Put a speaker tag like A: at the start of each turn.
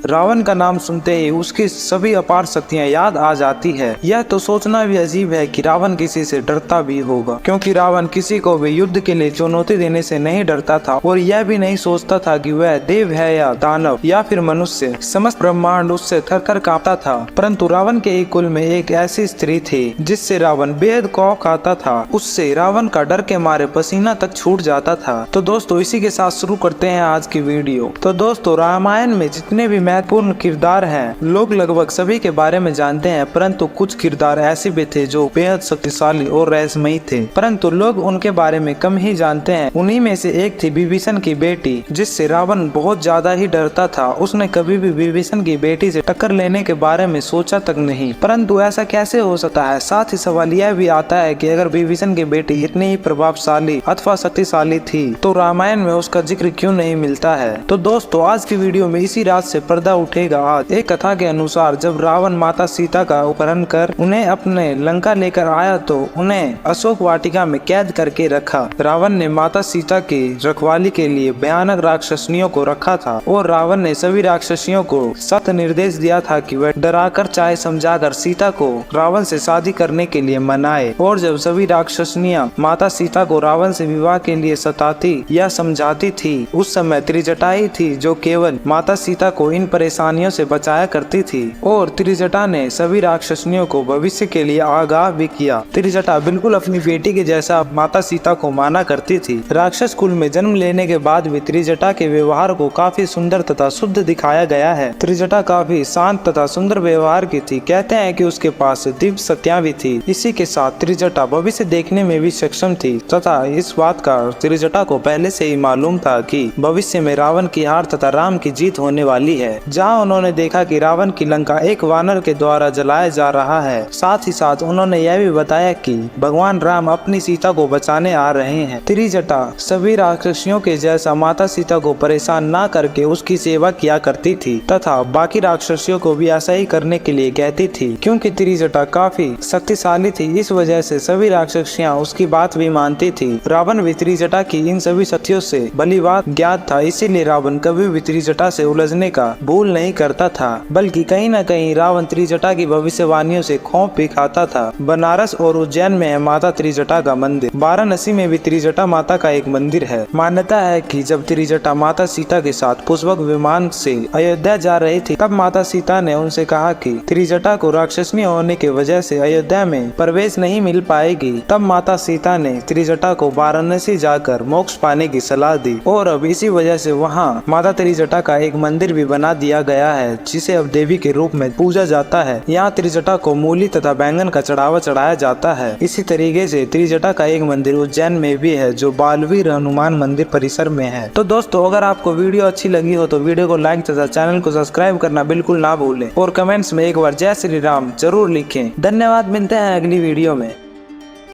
A: रावण का नाम सुनते ही उसकी सभी अपार शक्तियाँ याद आ जाती है। यह तो सोचना भी अजीब है कि रावण किसी से डरता भी होगा, क्योंकि रावण किसी को भी युद्ध के लिए चुनौती देने से नहीं डरता था और यह भी नहीं सोचता था कि वह देव है या दानव या फिर मनुष्य। समस्त ब्रह्मांड उससे थर-थर कांपता था। परंतु रावण के ही कुल में एक ऐसी स्त्री थी जिससे रावण बेहद खौफ खाता था। उससे रावण का डर के मारे पसीना तक छूट जाता था। तो दोस्तों इसी के साथ शुरू करते हैं आज की वीडियो। तो दोस्तों रामायण में जितने भी महत्वपूर्ण किरदार हैं लोग लगभग सभी के बारे में जानते हैं, परंतु कुछ किरदार ऐसे भी थे जो बेहद शक्तिशाली और रहस्यमयी थे, परंतु लोग उनके बारे में कम ही जानते हैं। उन्हीं में से एक थी विभीषण की बेटी, जिससे रावण बहुत ज्यादा ही डरता था। उसने कभी भी विभीषण की बेटी से टक्कर लेने के बारे में सोचा तक नहीं। परंतु ऐसा कैसे हो सकता है? साथ ही सवाल यह भी आता है कि अगर विभीषण की बेटी इतनी ही प्रभावशाली अथवा शक्तिशाली थी तो रामायण में उसका जिक्र क्यों नहीं मिलता है? तो दोस्तों आज की वीडियो में इसी रात से पर्दा उठेगा। आज एक कथा के अनुसार जब रावण माता सीता का अपहरण कर उन्हें अपने लंका लेकर आया तो उन्हें अशोक वाटिका में कैद करके रखा। रावण ने माता सीता की रखवाली के लिए भयानक राक्षसनियों को रखा था और रावण ने सभी राक्षसियों को सख्त निर्देश दिया था कि वह डराकर चाहे समझाकर सीता को रावण से शादी करने के लिए मनाए। और जब सभी राक्षसनियां माता सीता को रावण से विवाह के लिए सताती या समझाती थी, उस समय त्रिजटा ही थी जो केवल माता सीता को इन परेशानियों से बचाया करती थी। और त्रिजटा ने सभी राक्षसनियों को भविष्य के लिए आगाह भी किया। त्रिजटा बिल्कुल अपनी बेटी के जैसा माता सीता को माना करती थी। राक्षस कुल में जन्म लेने के बाद भी त्रिजटा के व्यवहार को काफी सुंदर तथा शुद्ध दिखाया गया है। त्रिजटा काफी शांत तथा सुंदर व्यवहार की थी। कहते हैं कि उसके पास दिव्य शक्तियां भी थी। इसी के साथ त्रिजटा भविष्य देखने में भी सक्षम थी तथा इस बात का त्रिजटा को पहले से ही मालूम था कि भविष्य में रावण की हार तथा राम की जीत होने वाली है। जहाँ उन्होंने देखा कि रावण की लंका एक वानर के द्वारा जलाया जा रहा है, साथ ही साथ उन्होंने यह भी बताया कि भगवान राम अपनी सीता को बचाने आ रहे हैं। त्रिजटा सभी राक्षसियों के जैसा माता सीता को परेशान ना करके उसकी सेवा किया करती थी तथा बाकी राक्षसियों को भी ऐसा ही करने के लिए कहती थी। क्योंकि त्रिजटा काफी शक्तिशाली थी, इस वजह से सभी राक्षसियां उसकी बात भी मानती थी। रावण भी त्रिजटा की इन सभी शक्तियों से भलीभांति ज्ञात था, इसीलिए रावण कभी भी त्रिजटा से उलझने का भूल नहीं करता था, बल्कि कहीं न कहीं रावण त्रिजटा की भविष्यवाणियों से खौफ भी खाता था। बनारस और उज्जैन में है माता त्रिजटा का मंदिर। वाराणसी में भी त्रिजटा माता का एक मंदिर है। मान्यता है कि जब त्रिजटा माता सीता के साथ पुष्पक विमान से अयोध्या जा रही थी, तब माता सीता ने उनसे कहा कि त्रिजटा को राक्षसनी होने की वजह से अयोध्या में प्रवेश नहीं मिल पाएगी। तब माता सीता ने त्रिजटा को वाराणसी जाकर मोक्ष पाने की सलाह दी और अब इसी वजह से वहाँ माता त्रिजटा का एक मंदिर भी बना दिया गया है, जिसे अब देवी के रूप में पूजा जाता है। यहाँ त्रिजटा को मूली तथा बैंगन का चढ़ावा चढ़ाया जाता है। इसी तरीके से त्रिजटा का एक मंदिर उज्जैन में भी है जो बालवीर हनुमान मंदिर परिसर में है। तो दोस्तों अगर आपको वीडियो अच्छी लगी हो तो वीडियो को लाइक तथा चैनल को सब्सक्राइब करना बिल्कुल ना भूलें और कमेंट्स में एक बार जय श्री राम जरूर लिखें। धन्यवाद, मिलते हैं अगली वीडियो में।